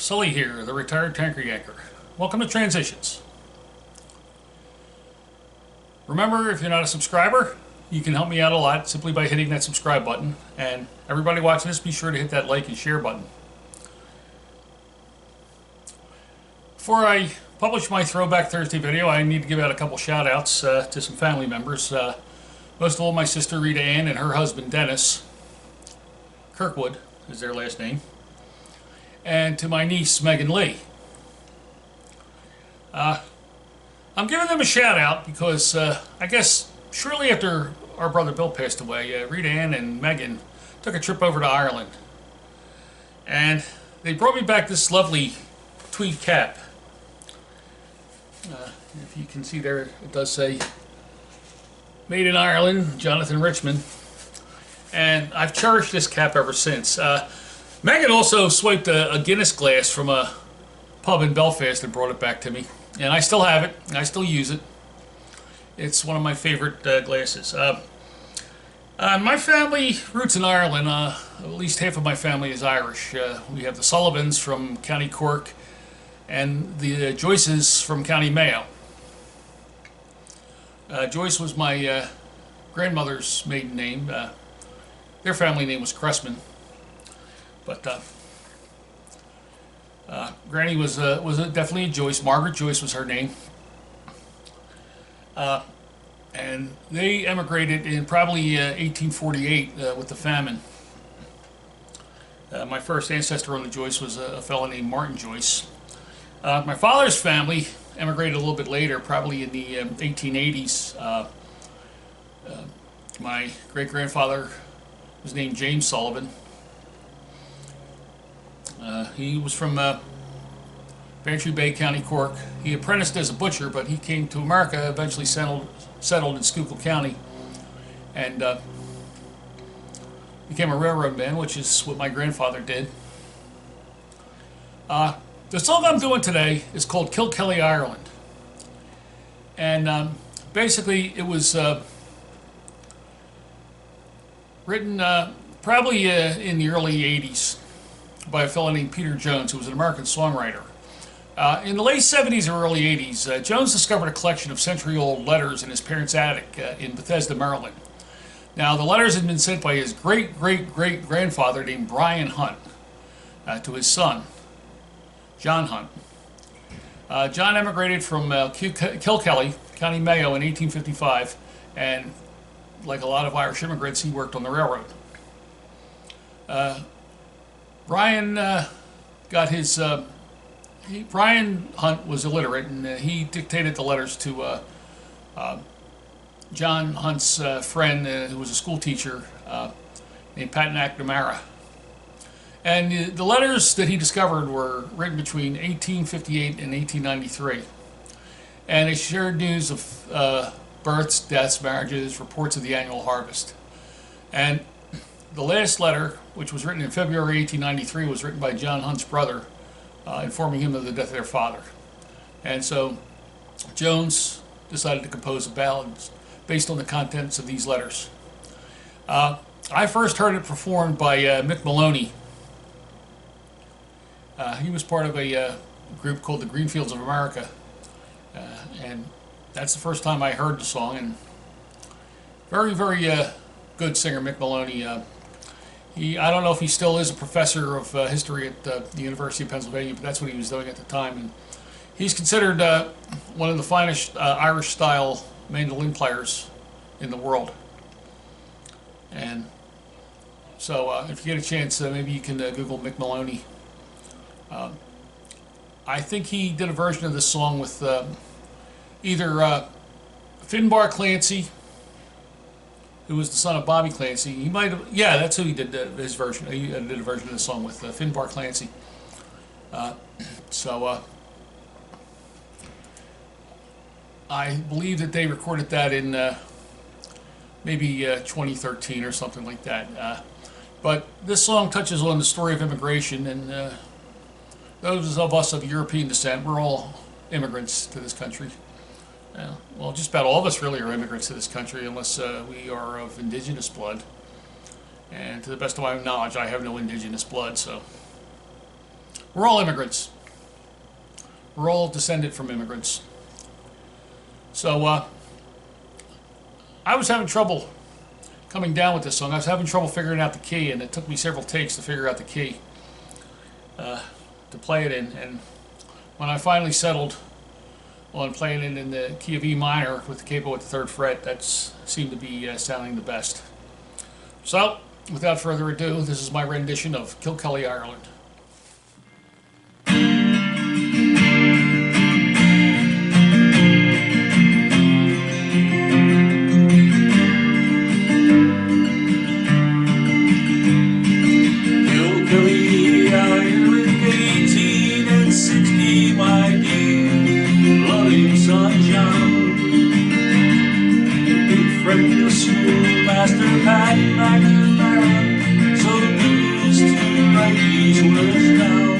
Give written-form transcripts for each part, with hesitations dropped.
Sully here, the retired tanker yanker. Welcome to Transitions. Remember, if you're not a subscriber, you can help me out a lot simply by hitting that subscribe button. And everybody watching this, be sure to hit that like and share button. Before I publish my Throwback Thursday video, I need to give out a couple shout outs to some family members. Most of all, my sister Rita Ann and her husband Dennis. Kirkwood is their last name. And to my niece Megan Lee. I'm giving them a shout out because I guess shortly after our brother Bill passed away, Rita Ann and Megan took a trip over to Ireland. And they brought me back this lovely tweed cap. If you can see there, it does say Made in Ireland, Jonathan Richmond. And I've cherished this cap ever since. Megan also swiped a Guinness glass from a pub in Belfast and brought it back to me. And I still have it. I still use it. It's one of my favorite glasses. My family roots in Ireland. At least half of my family is Irish. We have the Sullivans from County Cork and the Joyces from County Mayo. Joyce was my grandmother's maiden name. Their family name was Cressman. But Granny was definitely a Joyce. Margaret Joyce was her name. And they emigrated in probably 1848 with the famine. My first ancestor on the Joyce was a fellow named Martin Joyce. My father's family emigrated a little bit later, probably in the 1880s. My great-grandfather was named James Sullivan. He was from Bantry Bay, County Cork. He apprenticed as a butcher, but he came to America, eventually settled in Schuylkill County, and became a railroad man, which is what my grandfather did. The song I'm doing today is called Kilkelly, Ireland. And basically it was written probably in the early 80s by a fellow named Peter Jones, who was an American songwriter. In the late 70s or early 80s, Jones discovered a collection of century-old letters in his parents' attic in Bethesda, Maryland. Now, the letters had been sent by his great-great-great-grandfather named Brian Hunt to his son, John Hunt. John emigrated from Kilkelly, County Mayo in 1855, and like a lot of Irish immigrants, he worked on the railroad. Brian got his... Brian Hunt was illiterate, and he dictated the letters to John Hunt's friend, who was a school teacher, named Pat McNamara. And the letters that he discovered were written between 1858 and 1893. And they shared news of births, deaths, marriages, reports of the annual harvest. And the last letter, which was written in February 1893, was written by John Hunt's brother, informing him of the death of their father. And so Jones decided to compose a ballad based on the contents of these letters. I first heard it performed by Mick Maloney. He was part of a group called the Greenfields of America. And that's the first time I heard the song. And very, very good singer, Mick Maloney. I don't know if he still is a professor of history at the University of Pennsylvania, but that's what he was doing at the time. And he's considered one of the finest Irish-style mandolin players in the world. And so if you get a chance, maybe you can Google Mick Maloney. I think he did a version of this song with either Finbar Clancy, who was the son of Bobby Clancy. He might have, yeah, that's who he did his version. He did a version of the song with Finbar Clancy. I believe that they recorded that in maybe 2013 or something like that. But this song touches on the story of immigration, and those of us of European descent, we're all immigrants to this country. Well, just about all of us really are immigrants to this country, unless we are of indigenous blood. And to the best of my knowledge, I have no indigenous blood, so We're all immigrants. We're all descended from immigrants. So I was having trouble coming down with this song. I was having trouble figuring out the key, and it took me several takes to figure out the key to play it in. And when I finally settled on playing it in the key of E minor with the capo at the 3rd fret, that seemed to be sounding the best. So, without further ado, this is my rendition of Kilkelly, Ireland. Kilkelly, Ireland, 1860, my dear, loving son John. Good friend of schoolmaster Pat McNamara, so pleased to write these words down.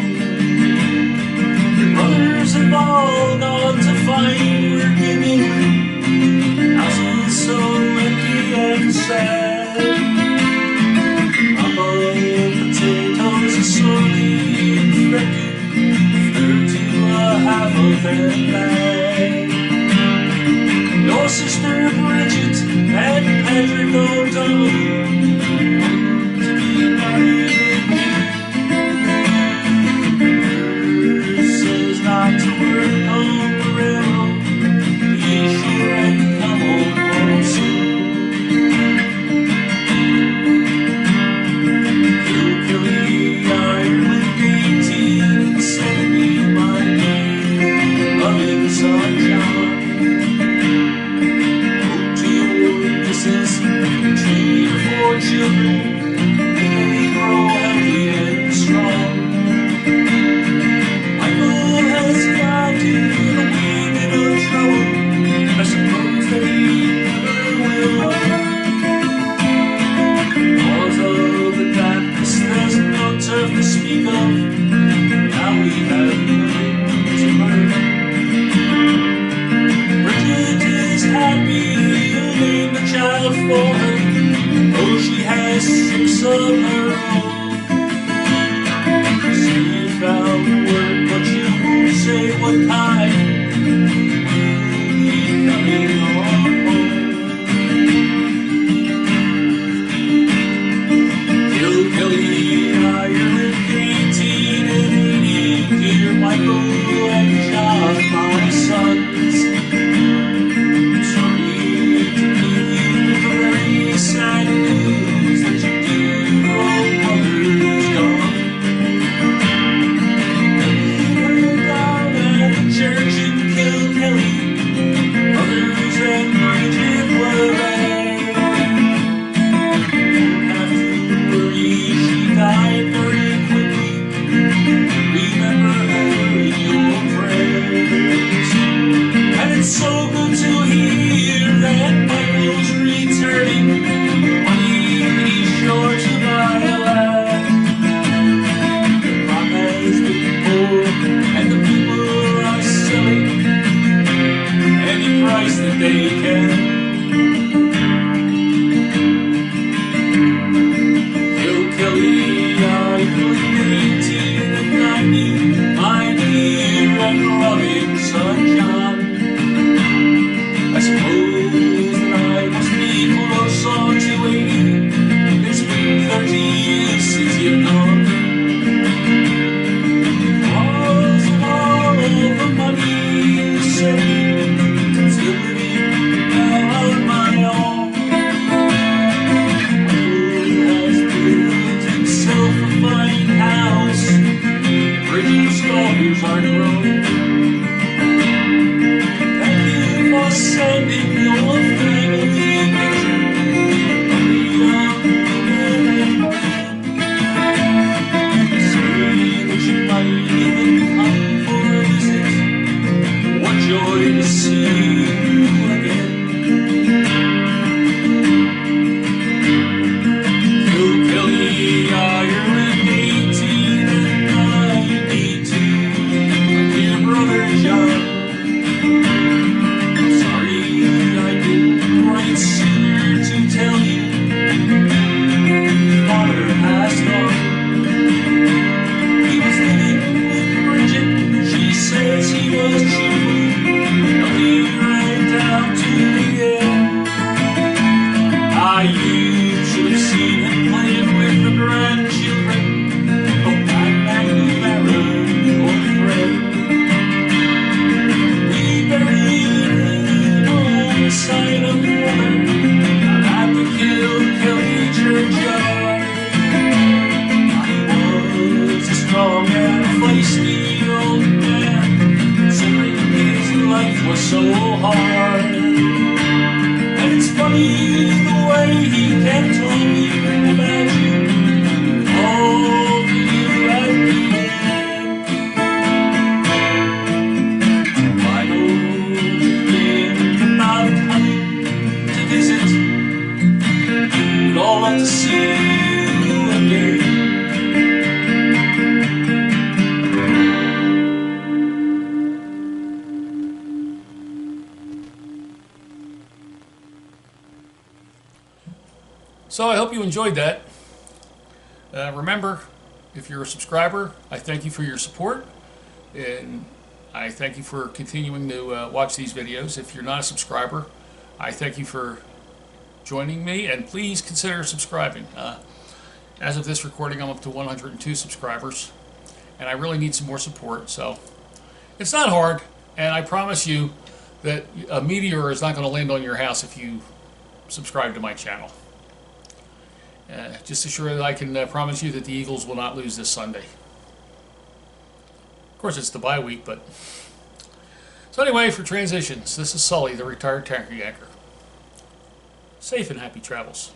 Your brothers have all gone to find work in England, houses so empty and sad. Potatoes are sorely infected, third to a half of their bag. Your sister Bridget and Patrick O'Donnell to be married again. Says not to work on the railroad, be sure and come home soon. Children, they grow healthy and strong. Michael has got in a wee bit of trouble. I suppose that he never will. Because of the dampness, there's no turf to speak of. Now we have nothing to learn. Bridget is happy, you'll name the child for her. Oh, she has 6 of her own. Say you found work, but you won't say what kind. We'll be coming on home. Kilkelly, Ireland, 1880. Dear Michael and John, my sons, sorry to give you the very sad news that your dear old mother is gone. We're down at the church in Kilkelly, brothers and Bridget were there. Don't have to worry, she died very quickly. Remember her in your prayers. And it's so good to hear that Michael's returning. Sure to buy a land. The crop has been poor, and the people are selling any price that they can. Kilkelly, Ireland, 1890, my dear and loving son John. I suppose that I must be close on to 80. 30 years since you've gone. Because of all of the money you saved, still living on my own. Michael has built himself a fine house. Bridget's daughters are grown. Thank you for sending your family picture. Joy to see you again. Kilkelly, Ireland, 1892. My dear brother John, I'm sorry I didn't write sooner to tell you. Father passed on. He was living was cheerful, healthy right down to the end. You should have seen him playing with the grandchildren of Pat McNamara, old friend. We buried him on the side of the water at the Kilkelly churchyard. He was a strong and feisty old man, considering his life was so hard. And it's funny the way he kept talking about you all to you at the end. I know you think about coming to visit. We'd all love to see you again. So I hope you enjoyed that. Remember, if you're a subscriber, I thank you for your support, and I thank you for continuing to watch these videos. If you're not a subscriber, I thank you for joining me, and please consider subscribing. As of this recording, I'm up to 102 subscribers, and I really need some more support. So it's not hard, and I promise you that a meteor is not going to land on your house if you subscribe to my channel. Just as sure that I can promise you that the Eagles will not lose this Sunday. Of course, it's the bye week, but... So anyway, for transitions, this is Sully, the retired tanker yanker. Safe and happy travels.